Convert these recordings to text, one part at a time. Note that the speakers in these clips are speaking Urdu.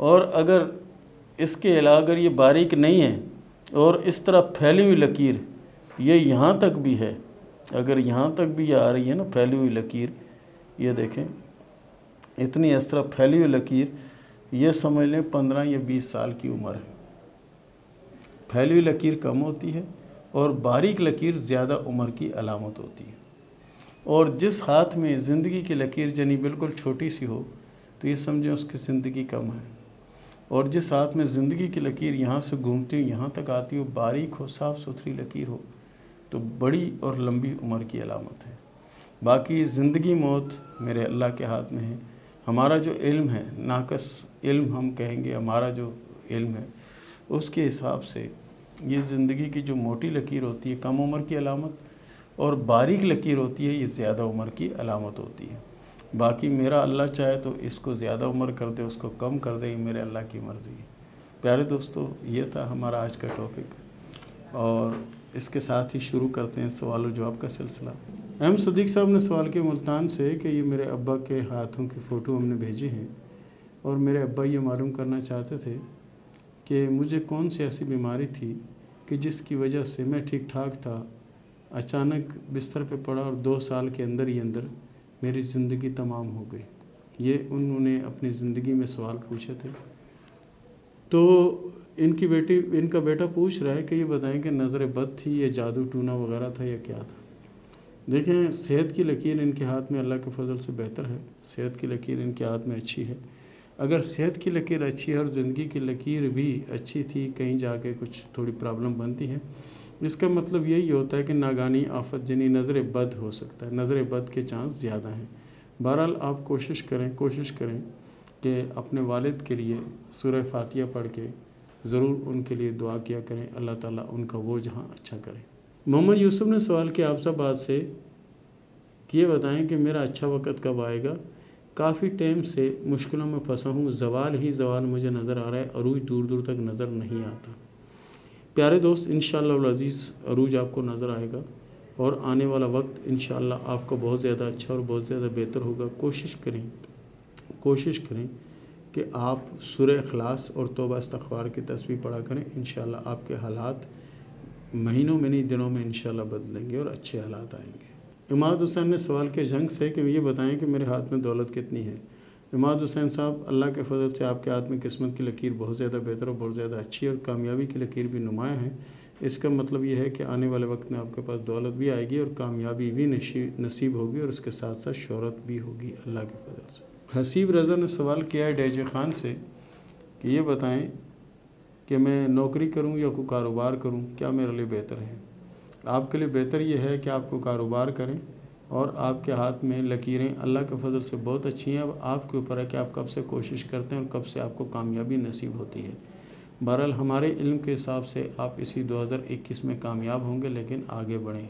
اور اگر اس کے علاوہ اگر یہ باریک نہیں ہے اور اس طرح پھیلی ہوئی لکیر یہ یہاں تک بھی ہے، اگر یہاں تک بھی یہ آ رہی ہے نا پھیلی ہوئی لکیر، یہ دیکھیں اتنی اس طرح پھیلی ہوئی لکیر، یہ سمجھ لیں 15 یا 20 سال کی عمر ہے۔ پھیلی ہوئی لکیر کم ہوتی ہے اور باریک لکیر زیادہ عمر کی علامت ہوتی ہے۔ اور جس ہاتھ میں زندگی کی لکیر جنی بالکل چھوٹی سی ہو تو یہ سمجھیں اس کی زندگی کم ہے، اور جس ہاتھ میں زندگی کی لکیر یہاں سے گھومتی ہو یہاں تک آتی ہو، باریک ہو، صاف ستھری لکیر ہو، تو بڑی اور لمبی عمر کی علامت ہے۔ باقی زندگی موت میرے اللہ کے ہاتھ میں ہے۔ ہمارا جو علم ہے، ناقص علم ہم کہیں گے، ہمارا جو علم ہے اس کے حساب سے یہ زندگی کی جو موٹی لکیر ہوتی ہے کم عمر کی علامت، اور باریک لکیر ہوتی ہے یہ زیادہ عمر کی علامت ہوتی ہے۔ باقی میرا اللہ چاہے تو اس کو زیادہ عمر کر دے، اس کو کم کر دے، یہ میرے اللہ کی مرضی ہے۔ پیارے دوستو، یہ تھا ہمارا آج کا ٹاپک، اور اس کے ساتھ ہی شروع کرتے ہیں سوال و جواب کا سلسلہ۔ احمد صدیق صاحب نے سوال کیا ملتان سے کہ یہ میرے ابا کے ہاتھوں کی فوٹو ہم نے بھیجی ہیں، اور میرے ابا یہ معلوم کرنا چاہتے تھے کہ مجھے کون سی ایسی بیماری تھی کہ جس کی وجہ سے میں ٹھیک ٹھاک تھا، اچانک بستر پہ پڑا اور 2 سال کے اندر ہی اندر میری زندگی تمام ہو گئی۔ یہ انہوں نے اپنی زندگی میں سوال پوچھے تھے۔ تو ان کا بیٹا پوچھ رہا ہے کہ یہ بتائیں کہ نظر بد تھی یا جادو ٹونا وغیرہ تھا یا کیا تھا؟ دیکھیں، صحت کی لکیر ان کے ہاتھ میں اللہ کے فضل سے بہتر ہے، صحت کی لکیر ان کے ہاتھ میں اچھی ہے۔ اگر صحت کی لکیر اچھی ہے اور زندگی کی لکیر بھی اچھی تھی، کہیں جا کے کچھ تھوڑی پرابلم بنتی ہے، اس کا مطلب یہی ہوتا ہے کہ ناگانی آفت جنی نظر بد ہو سکتا ہے، نظر بد کے چانس زیادہ ہیں۔ بہرحال آپ کوشش کریں کہ اپنے والد کے لیے سورہ فاتحہ پڑھ کے ضرور ان کے لیے دعا کیا کریں، اللہ تعالیٰ ان کا وہ جہاں اچھا کرے۔ محمد یوسف نے سوال کیا آپ سے بات سے کہ یہ بتائیں کہ میرا اچھا وقت کب آئے گا؟ کافی ٹائم سے مشکلوں میں پھنسا ہوں، زوال ہی زوال مجھے نظر آ رہا ہے، عروج دور دور تک نظر نہیں آتا۔ پیارے دوست، انشاءاللہ العزیز عروج آپ کو نظر آئے گا، اور آنے والا وقت انشاءاللہ آپ کو بہت زیادہ اچھا اور بہت زیادہ بہتر ہوگا۔ کوشش کریں کہ آپ سورہ اخلاص اور توبہ استغفار کی تسبیح پڑھا کریں، انشاءاللہ آپ کے حالات مہینوں میں نہیں دنوں میں انشاءاللہ بدلیں گے اور اچھے حالات آئیں گے۔ اماد حسین نے سوال کیا جنگ سے کہ یہ بتائیں کہ میرے ہاتھ میں دولت کتنی ہے؟ اماد حسین صاحب، اللہ کے فضل سے آپ کے ہاتھ میں قسمت کی لکیر بہت زیادہ بہتر اور بہت زیادہ اچھی ہے، اور کامیابی کی لکیر بھی نمایاں ہے۔ اس کا مطلب یہ ہے کہ آنے والے وقت میں آپ کے پاس دولت بھی آئے گی اور کامیابی بھی نصیب ہوگی، اور اس کے ساتھ ساتھ شہرت بھی ہوگی اللہ کے فضل سے۔ حسیب رضا نے سوال کیا ہے ڈیجے خان سے کہ یہ بتائیں کہ میں نوکری کروں یا کوئی کاروبار کروں، کیا میرے لیے بہتر ہے؟ آپ کے لیے بہتر یہ ہے کہ آپ کو کاروبار کریں، اور آپ کے ہاتھ میں لکیریں اللہ کے فضل سے بہت اچھی ہیں۔ اب آپ کے اوپر ہے کہ آپ کب سے کوشش کرتے ہیں اور کب سے آپ کو کامیابی نصیب ہوتی ہے۔ بہرحال ہمارے علم کے حساب سے آپ اسی 2021 میں کامیاب ہوں گے، لیکن آگے بڑھیں۔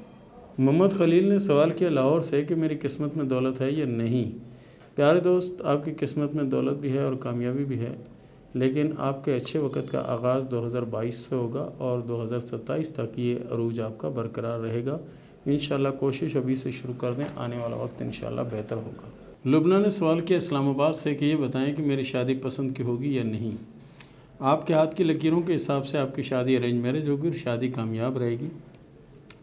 محمد خلیل نے سوال کیا لاہور سے کہ میری قسمت میں دولت ہے یا نہیں؟ پیارے دوست، آپ کی قسمت میں دولت بھی ہے اور کامیابی بھی ہے، لیکن آپ کے اچھے وقت کا آغاز 2022 سے ہوگا، اور 2027 تک یہ عروج آپ کا برقرار رہے گا۔ انشاءاللہ کوشش ابھی سے شروع کر دیں، آنے والا وقت انشاءاللہ بہتر ہوگا۔ لبنہ نے سوال کیا اسلام آباد سے کہ یہ بتائیں کہ میری شادی پسند کی ہوگی یا نہیں؟ آپ کے ہاتھ کی لکیروں کے حساب سے آپ کی شادی ارینج میرج ہوگی اور شادی کامیاب رہے گی،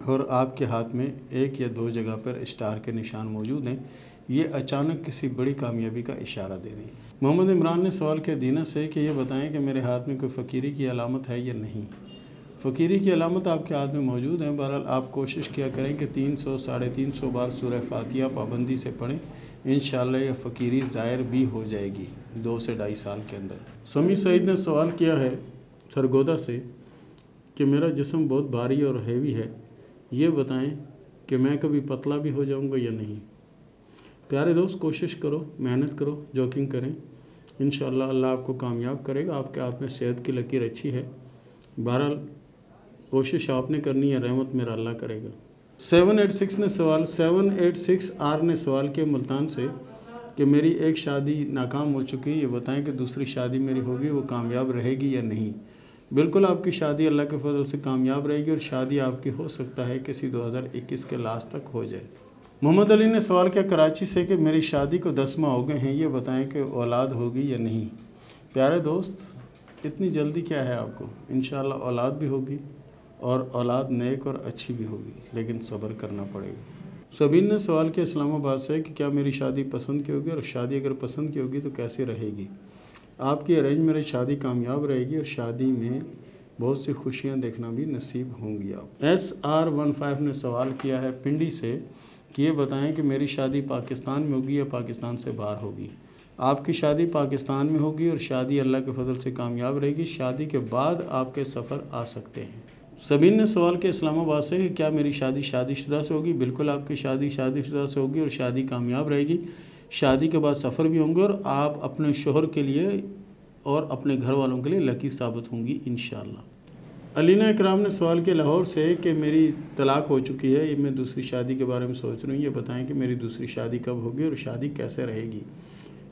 اور آپ کے ہاتھ میں 1 یا 2 جگہ پر اسٹار کے نشان موجود ہیں، یہ اچانک کسی بڑی کامیابی کا اشارہ دے رہی ہے۔ محمد عمران نے سوال کیا دینا سے کہ یہ بتائیں کہ میرے ہاتھ میں کوئی فقیری کی علامت ہے یا نہیں؟ فقیری کی علامت آپ کے ہاتھ میں موجود ہیں۔ بہرحال آپ کوشش کیا کریں کہ 300 ساڑھے 300 بار سورہ فاتحہ پابندی سے پڑھیں، انشاءاللہ یہ فقیری ظاہر بھی ہو جائے گی 2 سے 2.5 سال کے اندر۔ سمیع سعید نے سوال کیا ہے سرگودا سے کہ میرا جسم بہت بھاری اور ہیوی ہے، یہ بتائیں کہ میں کبھی پتلا بھی ہو جاؤں گا یا نہیں؟ پیارے دوست، کوشش کرو، محنت کرو، جاگنگ کریں، انشاءاللہ اللہ آپ کو کامیاب کرے گا۔ آپ کے ہاتھ میں صحت کی لکیر اچھی ہے، بہرحال کوشش آپ نے کرنی ہے، رحمت میرا اللہ کرے گا۔ 786 آر نے سوال کیا ملتان سے کہ میری ایک شادی ناکام ہو چکی ہے، یہ بتائیں کہ دوسری شادی میری ہوگی وہ کامیاب رہے گی یا نہیں؟ بالکل آپ کی شادی اللہ کے فضل سے کامیاب رہے گی، اور شادی آپ کی ہو سکتا ہے کسی 2021 کے لاسٹ تک ہو جائے۔ محمد علی نے سوال کیا کراچی سے کہ میری شادی کو 10 ماہ ہو گئے ہیں، یہ بتائیں کہ اولاد ہوگی یا نہیں؟ پیارے دوست، اتنی جلدی کیا ہے آپ کو؟ انشاءاللہ اولاد بھی ہوگی اور اولاد نیک اور اچھی بھی ہوگی، لیکن صبر کرنا پڑے گا۔ سبین نے سوال کیا اسلام آباد سے کہ کیا میری شادی پسند کی ہوگی، اور شادی اگر پسند کی ہوگی تو کیسے رہے گی؟ آپ کی ارینج میرج شادی کامیاب رہے گی اور شادی میں بہت سی خوشیاں دیکھنا بھی نصیب ہوں گی آپ۔ SR15 نے سوال کیا ہے پنڈی سے کہ یہ بتائیں کہ میری شادی پاکستان میں ہوگی یا پاکستان سے باہر ہوگی؟ آپ کی شادی پاکستان میں ہوگی اور شادی اللہ کے فضل سے کامیاب رہے گی۔ شادی کے بعد آپ کے سفر آ سکتے ہیں۔ سبین نے سوال کیا اسلام آباد سے کہ کیا میری شادی شادی شدہ سے ہوگی؟ بالکل آپ کی شادی شادی شدہ سے ہوگی اور شادی کامیاب رہے گی۔ شادی کے بعد سفر بھی ہوں گے اور آپ اپنے شوہر کے لیے اور اپنے گھر والوں کے لیے لکی ثابت ہوں گی انشاءاللہ۔ علینا اکرام نے سوال کیا لاہور سے کہ میری طلاق ہو چکی ہے، میں دوسری شادی کے بارے میں سوچ رہی ہوں، یہ بتائیں کہ میری دوسری شادی کب ہوگی اور شادی کیسے رہے گی؟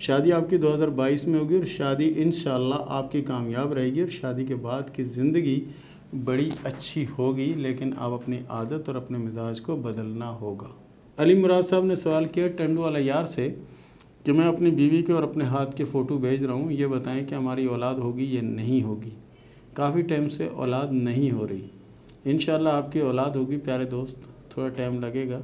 شادی آپ کی 2022 میں ہوگی اور شادی انشاءاللہ آپ کی کامیاب رہے گی اور شادی کے بعد کی زندگی بڑی اچھی ہوگی، لیکن آپ اپنی عادت اور اپنے مزاج کو بدلنا ہوگا۔ علی مراد صاحب نے سوال کیا ٹنڈو والا یار سے کہ میں اپنی بیوی کے اور اپنے ہاتھ کے فوٹو بھیج رہا ہوں، یہ بتائیں کہ ہماری اولاد ہوگی یا نہیں ہوگی؟ کافی ٹائم سے اولاد نہیں ہو رہی، انشاءاللہ آپ کی اولاد ہوگی پیارے دوست، تھوڑا ٹائم لگے گا،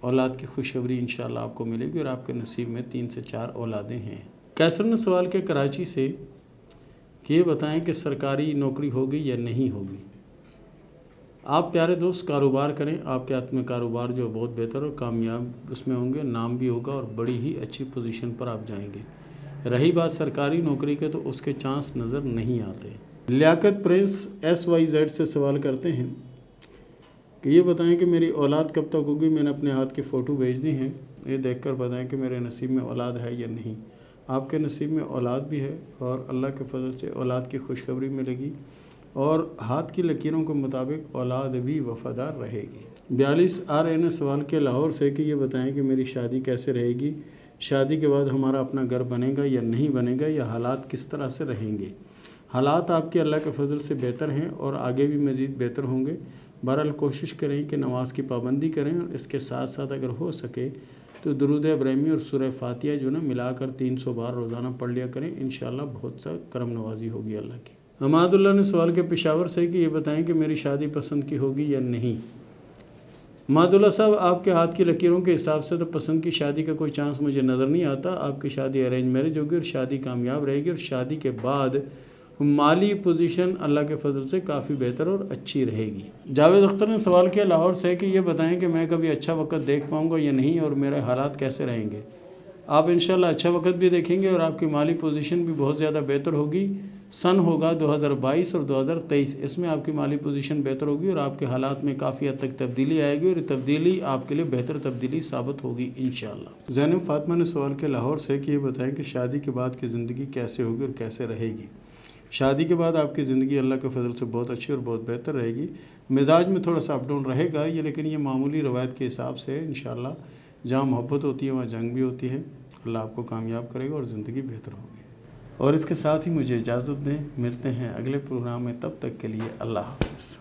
اولاد کی خوشخبری انشاءاللہ آپ کو ملے گی اور آپ کے نصیب میں 3 سے 4 اولادیں ہیں۔ کیسر نے سوال کیا کراچی سے کہ یہ بتائیں کہ سرکاری نوکری ہوگی یا نہیں ہوگی؟ آپ پیارے دوست کاروبار کریں، آپ کے ہاتھ میں کاروبار جو بہت بہتر اور کامیاب اس میں ہوں گے، نام بھی ہوگا اور بڑی ہی اچھی پوزیشن پر آپ جائیں گے۔ رہی بات سرکاری نوکری کے تو اس کے چانس نظر نہیں آتے۔ لیاقت پرنس SYZ سے سوال کرتے ہیں کہ یہ بتائیں کہ میری اولاد کب تک ہوگی؟ میں نے اپنے ہاتھ کی فوٹو بھیج دی ہیں، یہ دیکھ کر بتائیں کہ میرے نصیب میں اولاد ہے یا نہیں۔ آپ کے نصیب میں اولاد بھی ہے اور اللہ کے فضل سے اولاد کی خوشخبری ملے گی اور ہاتھ کی لکیروں کے مطابق اولاد بھی وفادار رہے گی۔ 42 RA نے سوال کیا لاہور سے کہ یہ بتائیں کہ میری شادی کیسے رہے گی؟ شادی کے بعد ہمارا اپنا گھر بنے گا یا نہیں بنے گا، یا حالات کس طرح سے رہیں گے؟ حالات آپ کے اللہ کے فضل سے بہتر ہیں اور آگے بھی مزید بہتر ہوں گے۔ بہرحال کوشش کریں کہ نماز کی پابندی کریں اور اس کے ساتھ ساتھ اگر ہو سکے تو درود ابراہیمی اور سورہ فاتحہ جو نا ملا کر 300 بار روزانہ پڑھ لیا کریں، انشاءاللہ بہت سا کرم نوازی ہوگی اللہ کی۔ حماد اللہ نے سوال کیا پشاور سے کہ یہ بتائیں کہ میری شادی پسند کی ہوگی یا نہیں؟ حماد اللہ صاحب، آپ کے ہاتھ کی لکیروں کے حساب سے تو پسند کی شادی کا کوئی چانس مجھے نظر نہیں آتا۔ آپ کی شادی ارینج میرج ہوگی اور شادی کامیاب رہے گی اور شادی کے بعد مالی پوزیشن اللہ کے فضل سے کافی بہتر اور اچھی رہے گی۔ جاوید اختر نے سوال کیا لاہور سے کہ یہ بتائیں کہ میں کبھی اچھا وقت دیکھ پاؤں گا یا نہیں اور میرے حالات کیسے رہیں گے؟ آپ انشاءاللہ اچھا وقت بھی دیکھیں گے اور آپ کی مالی پوزیشن بھی بہت زیادہ بہتر ہوگی۔ سن ہوگا 2022 اور 2023، اس میں آپ کی مالی پوزیشن بہتر ہوگی اور آپ کے حالات میں کافی حد تک تبدیلی آئے گی اور یہ تبدیلی آپ کے لیے بہتر تبدیلی ثابت ہوگی انشاءاللہ۔ زینب فاطمہ نے سوال کیا لاہور سے کہ یہ بتائیں کہ شادی کے بعد کی زندگی کیسے ہوگی اور کیسے رہے گی؟ شادی کے بعد آپ کی زندگی اللہ کے فضل سے بہت اچھی اور بہت بہتر رہے گی۔ مزاج میں تھوڑا سا اپ ڈاؤن رہے گا لیکن یہ معمولی روایت کے حساب سے ہے انشاءاللہ۔ جہاں محبت ہوتی ہے وہاں جنگ بھی ہوتی ہے۔ اللہ آپ کو کامیاب کرے گا اور زندگی بہتر ہوگی۔ اور اس کے ساتھ ہی مجھے اجازت دیں، ملتے ہیں اگلے پروگرام میں، تب تک کے لیے اللہ حافظ۔